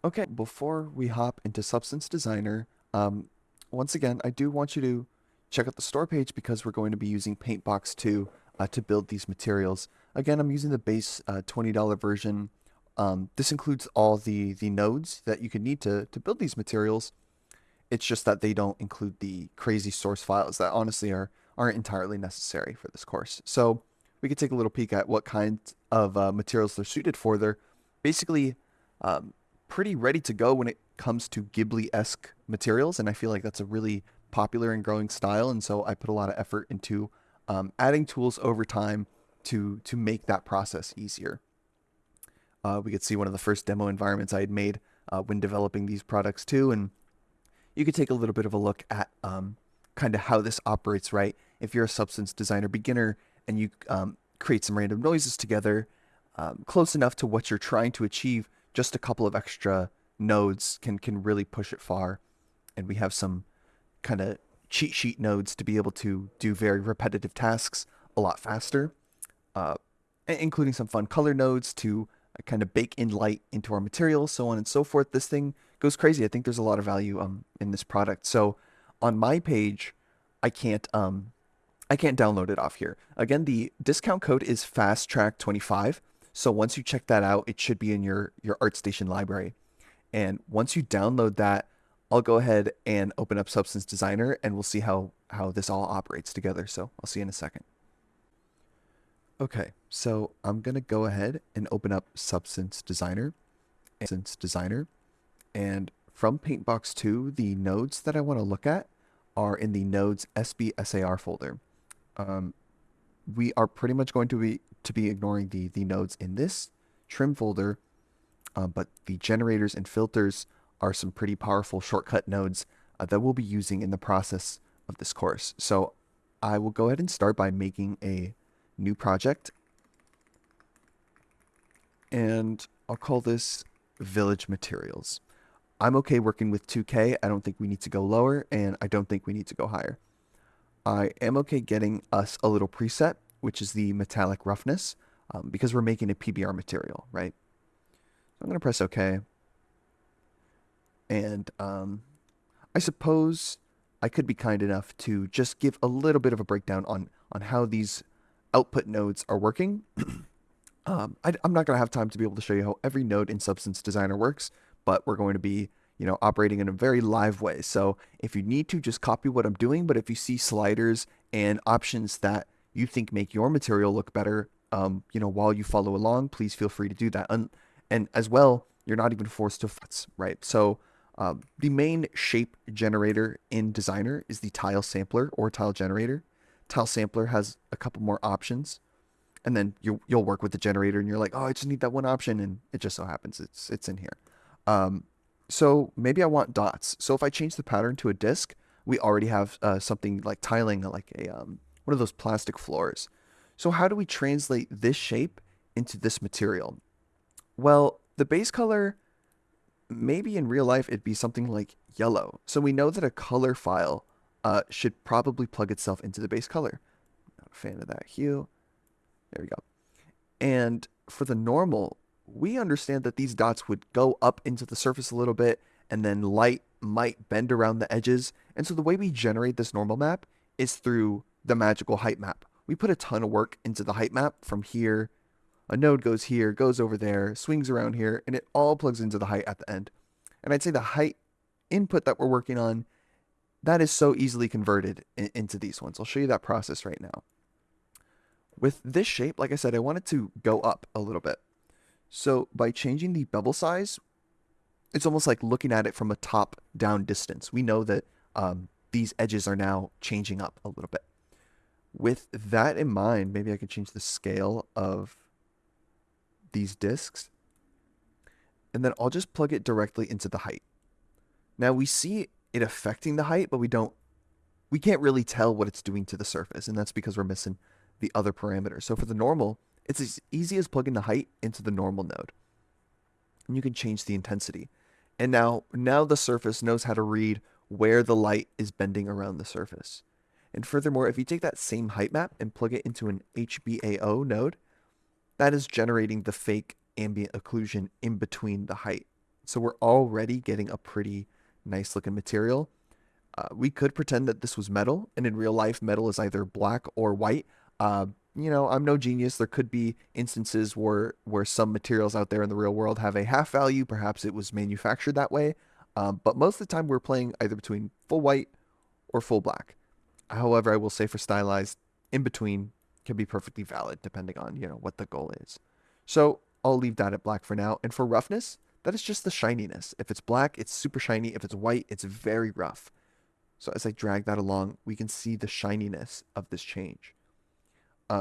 Okay, before we hop into Substance Designer, once again, I do want you to check out the store page because we're going to be using Paintbox 2 to build these materials. Again, I'm using the base $20 version. This includes all the nodes that you could need to build these materials. It's just that they don't include the crazy source files that honestly aren't entirely necessary for this course. So we could take a little peek at what kinds of materials they're suited for. They're basically um, pretty ready to go when it comes to Ghibli-esque materials, and I feel like that's a really popular and growing style. And so I put a lot of effort into adding tools over time to make that process easier. We could see one of the first demo environments I had made when developing these products too, and you could take a little bit of a look at kind of how this operates, right? If you're a substance designer beginner and you create some random noises together, close enough to what you're trying to achieve, just a couple of extra nodes can really push it far. And we have some kind of cheat sheet nodes to be able to do very repetitive tasks a lot faster, uh, including some fun color nodes to kind of bake in light into our materials, so on and so forth. This thing goes crazy. I think there's a lot of value in this product. So on my page, I can't I can't download it off here. Again, the discount code is FastTrack25. So once you check that out, it should be in your ArtStation library. And once you download that, I'll go ahead and open up Substance Designer and we'll see how this all operates together. So I'll see you in a second. Okay, so I'm gonna go ahead and open up Substance Designer, and from Paintbox 2, the nodes that I want to look at are in the nodes SBSAR folder. Um, we are pretty much going to be ignoring the nodes in this trim folder, but the generators and filters are some pretty powerful shortcut nodes that we'll be using in the process of this course. So I will go ahead and start by making a new project, and I'll call this Village Materials. I'm okay working with 2K. I don't think we need to go lower, and I don't think we need to go higher. I am okay getting us a little preset, which is the metallic roughness, because we're making a PBR material, right? So I'm going to press OK. And I suppose I could be kind enough to just give a little bit of a breakdown on how these output nodes are working. I'm not going to have time to be able to show you how every node in Substance Designer works, but we're going to be, operating in a very live way. So if you need to, just copy what I'm doing. But if you see sliders and options that you think make your material look better, while you follow along, please feel free to do that. And as well, you're not even forced to, right? So the main shape generator in Designer is the tile sampler or tile generator. Tile sampler has a couple more options, and then you'll work with the generator, and you're like, oh, I just need that one option, and it just so happens it's in here. So maybe I want dots. So if I change the pattern to a disc, we already have something like tiling, like a one of those plastic floors. So how do we translate this shape into this material? Well, the base color, maybe in real life it'd be something like yellow. So we know that a color file should probably plug itself into the base color. Not a fan of that hue. There we go. And for the normal, we understand that these dots would go up into the surface a little bit, and then light might bend around the edges. And so the way we generate this normal map is through the magical height map. We put a ton of work into the height map from here. A node goes here, goes over there, swings around here, and it all plugs into the height at the end. And I'd say the height input that we're working on, that is so easily converted into these ones. I'll show you that process right now. With this shape, like I said, I want it to go up a little bit. So by changing the bevel size, it's almost like looking at it from a top-down distance. We know that these edges are now changing up a little bit. With that in mind, maybe I can change the scale of these discs, and then I'll just plug it directly into the height. Now we see it affecting the height, but we can't really tell what it's doing to the surface, and that's because we're missing the other parameters. So for the normal, it's as easy as plugging the height into the normal node. And you can change the intensity. And now the surface knows how to read where the light is bending around the surface. And furthermore, if you take that same height map and plug it into an HBAO node, that is generating the fake ambient occlusion in between the height So we're already getting a pretty nice looking material. We could pretend that this was metal, and in real life, metal is either black or white. Uh, I'm no genius. There could be instances where some materials out there in the real world have a half value. Perhaps it was manufactured that way. But most of the time, we're playing either between full white or full black. However, I will say for stylized, in between can be perfectly valid depending on, what the goal is. So I'll leave that at black for now. And for roughness, that is just the shininess. If it's black, it's super shiny. If it's white, it's very rough. So as I drag that along, we can see the shininess of this change.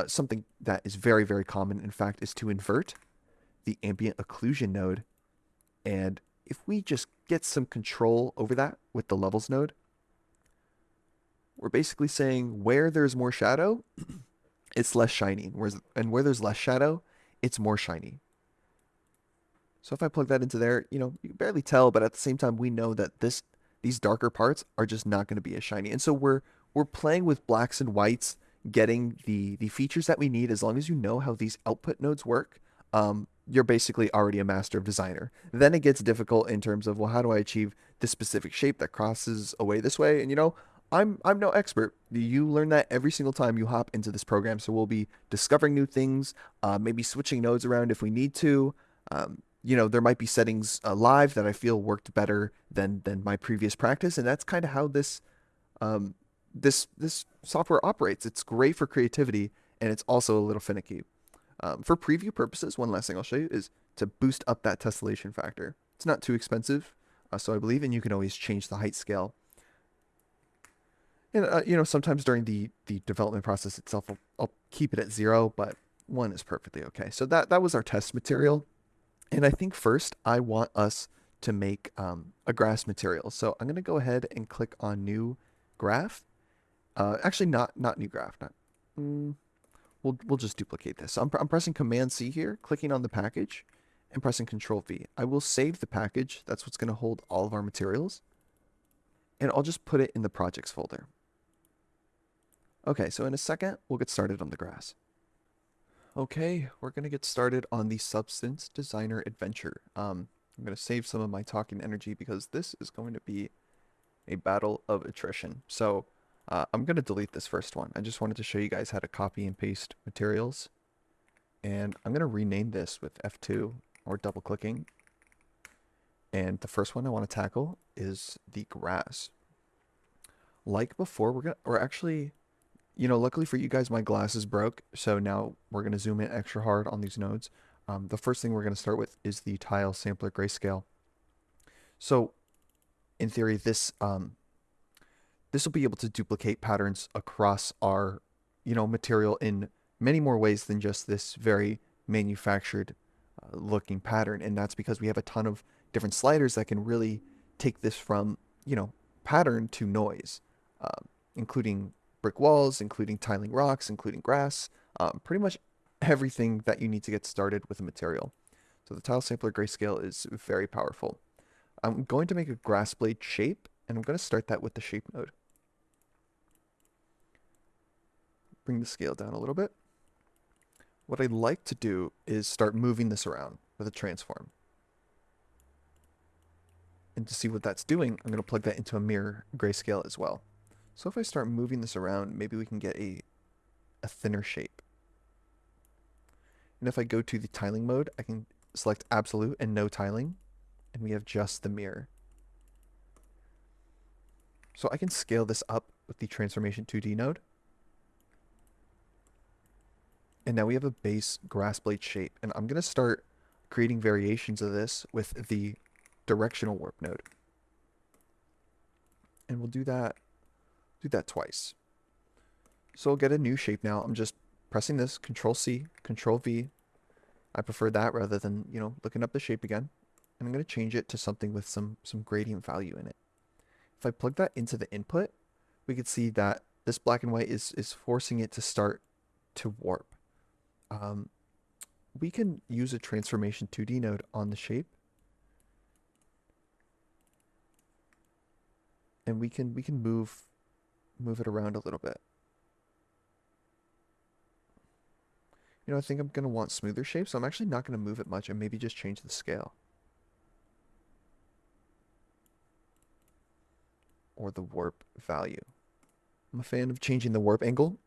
Something that is very, very common, in fact, is to invert the ambient occlusion node. And if we just get some control over that with the levels node, we're basically saying where there's more shadow, it's less shiny. And where there's less shadow, it's more shiny. So if I plug that into there, you can barely tell, but at the same time, we know that these darker parts are just not going to be as shiny. And so we're playing with blacks and whites, getting the features that we need. As long as you know how these output nodes work, you're basically already a master of designer. Then it gets difficult in terms of, well, how do I achieve this specific shape that crosses away this way? And I'm no expert. You learn that every single time you hop into this program. So we'll be discovering new things, maybe switching nodes around if we need to. There might be settings live that I feel worked better than my previous practice, and that's kind of how um, this software operates. It's great for creativity, and it's also a little finicky. For preview purposes, one last thing I'll show you is to boost up that tessellation factor. It's not too expensive, so I believe, and you can always change the height scale. And sometimes during the development process itself, I'll keep it at 0, but 1 is perfectly okay. So that was our test material. And I think first I want us to make a grass material. So I'm going to go ahead and click on new graph. Actually, not new graph. We'll just duplicate this. So I'm pressing Command C here, clicking on the package, and pressing Control V. I will save the package. That's what's going to hold all of our materials. And I'll just put it in the projects folder. Okay, so in a second, we'll get started on the grass. Okay, we're going to get started on the Substance Designer Adventure. I'm going to save some of my talking energy because this is going to be a battle of attrition. So I'm going to delete this first one. I just wanted to show you guys how to copy and paste materials. And I'm going to rename this with F2 or double clicking. And the first one I want to tackle is the grass. Like before, we're actually... luckily for you guys, my glasses broke, so now we're going to zoom in extra hard on these nodes. The first thing we're going to start with is the tile sampler grayscale. So, in theory, this will be able to duplicate patterns across our, material in many more ways than just this very manufactured looking pattern. And that's because we have a ton of different sliders that can really take this from, pattern to noise, including brick walls, including tiling rocks, including grass, pretty much everything that you need to get started with a material. So the tile sampler grayscale is very powerful. I'm going to make a grass blade shape, and I'm going to start that with the shape node. Bring the scale down a little bit. What I'd like to do is start moving this around with a transform. And to see what that's doing, I'm going to plug that into a mirror grayscale as well. So if I start moving this around, maybe we can get a thinner shape. And if I go to the tiling mode, I can select absolute and no tiling, and we have just the mirror. So I can scale this up with the transformation 2D node. And now we have a base grass blade shape, and I'm going to start creating variations of this with the directional warp node. And we'll do that twice. So we'll get a new shape now. I'm just pressing this, Control C, Control V. I prefer that rather than, looking up the shape again. And I'm going to change it to something with some gradient value in it. If I plug that into the input, we can see that this black and white is forcing it to start to warp. We can use a transformation 2D node on the shape. And we can move it around a little bit. I think I'm going to want smoother shapes, so I'm actually not going to move it much and maybe just change the scale. or the warp value. I'm a fan of changing the warp angle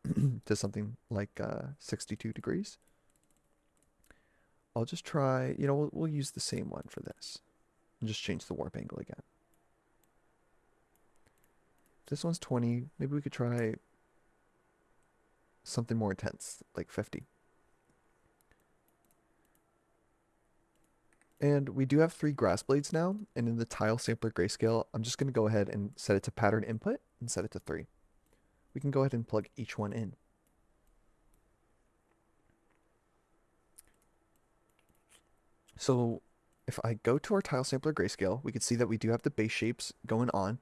to something like 62 degrees. I'll just try, we'll use the same one for this. And just change the warp angle again. This one's 20. Maybe we could try something more intense, like 50. And we do have 3 grass blades now, and in the tile sampler grayscale, I'm just going to go ahead and set it to pattern input and set it to 3. We can go ahead and plug each one in. So if I go to our tile sampler grayscale, we can see that we do have the base shapes going on,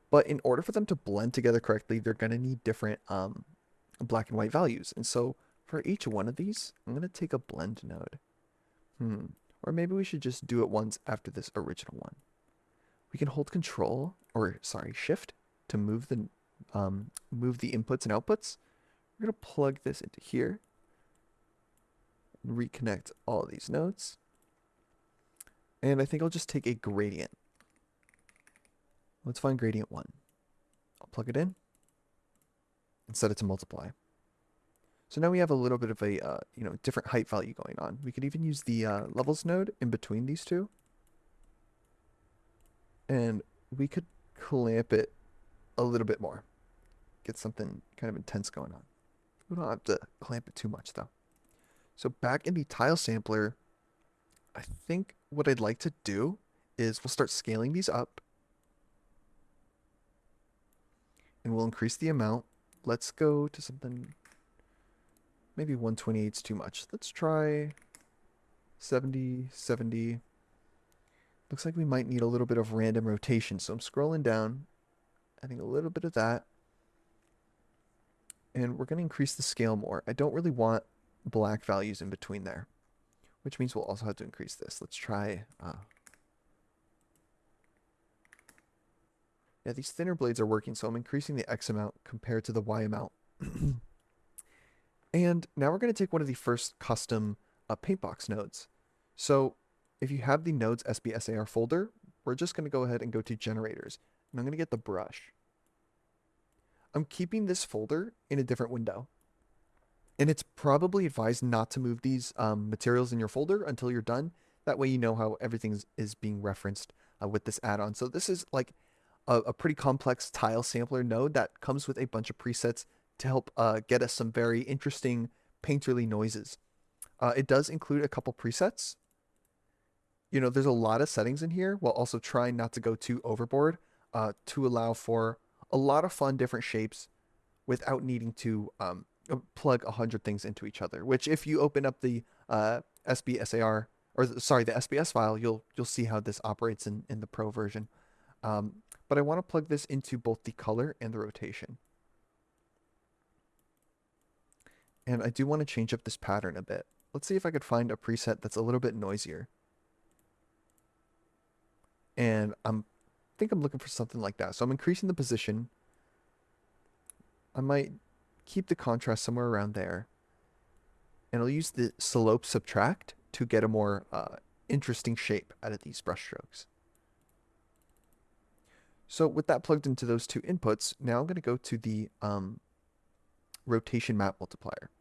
but in order for them to blend together correctly, they're going to need different black and white values. And so for each one of these, I'm going to take a blend node. Or maybe we should just do it once after this original one. We can hold shift to move the inputs and outputs. We're going to plug this into here and reconnect all of these nodes. And I think I'll just take a gradient. Let's find gradient 1. I'll plug it in and set it to multiply. So now we have a little bit of a different height value going on. We could even use the levels node in between these two. And we could clamp it a little bit more. Get something kind of intense going on. We don't have to clamp it too much though. So back in the tile sampler, I think what I'd like to do is we'll start scaling these up. And we'll increase the amount. Let's go to something, maybe 128 is too much. Let's try 70, 70. Looks like we might need a little bit of random rotation. So I'm scrolling down, adding a little bit of that. And we're going to increase the scale more. I don't really want black values in between there, which means we'll also have to increase this. Let's try... Yeah, these thinner blades are working, so I'm increasing the X amount compared to the Y amount. And now we're going to take one of the first custom Paintbox nodes. So if you have the nodes SBSAR folder, we're just going to go ahead and go to generators. And I'm going to get the brush. I'm keeping this folder in a different window. And it's probably advised not to move these materials in your folder until you're done. That way you know how everything is being referenced with this add-on. So this is like a pretty complex tile sampler node that comes with a bunch of presets to help get us some very interesting painterly noises. It does include a couple presets. There's a lot of settings in here while also trying not to go too overboard to allow for a lot of fun different shapes without needing to plug 100 things into each other, which if you open up the SBSAR, the SBS file, you'll see how this operates in the Pro version. But I want to plug this into both the color and the rotation. And I do want to change up this pattern a bit. Let's see if I could find a preset that's a little bit noisier. And I think I'm looking for something like that. So I'm increasing the position. I might keep the contrast somewhere around there. And I'll use the slope subtract to get a more interesting shape out of these brush strokes. So with that plugged into those two inputs, now I'm going to go to the rotation map multiplier.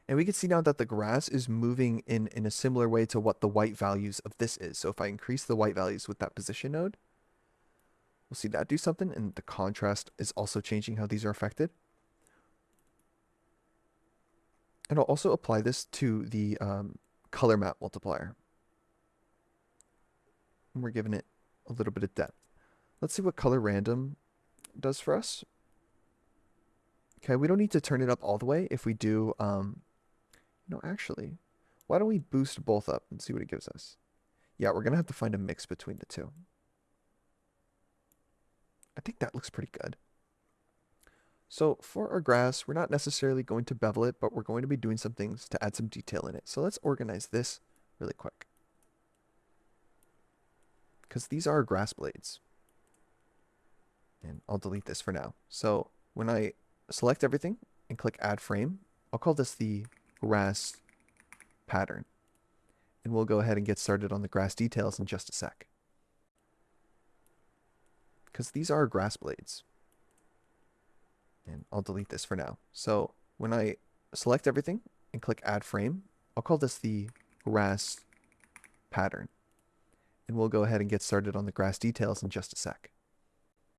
And we can see now that the grass is moving in a similar way to what the white values of this is. So if I increase the white values with that position node, we'll see that do something. And the contrast is also changing how these are affected. And I'll also apply this to the color map multiplier. And we're giving it a little bit of depth. Let's see what color random does for us. Okay, we don't need to turn it up all the way. If we do, actually, why don't we boost both up and see what it gives us? Yeah, we're going to have to find a mix between the two. I think that looks pretty good. So for our grass, we're not necessarily going to bevel it, but we're going to be doing some things to add some detail in it. So let's organize this really quick, because these are grass blades. And I'll delete this for now. So when I select everything and click add frame, I'll call this the grass pattern. And we'll go ahead and get started on the grass details in just a sec. because these are grass blades. And I'll delete this for now. So when I select everything and click add frame, I'll call this the grass pattern. And we'll go ahead and get started on the grass details in just a sec.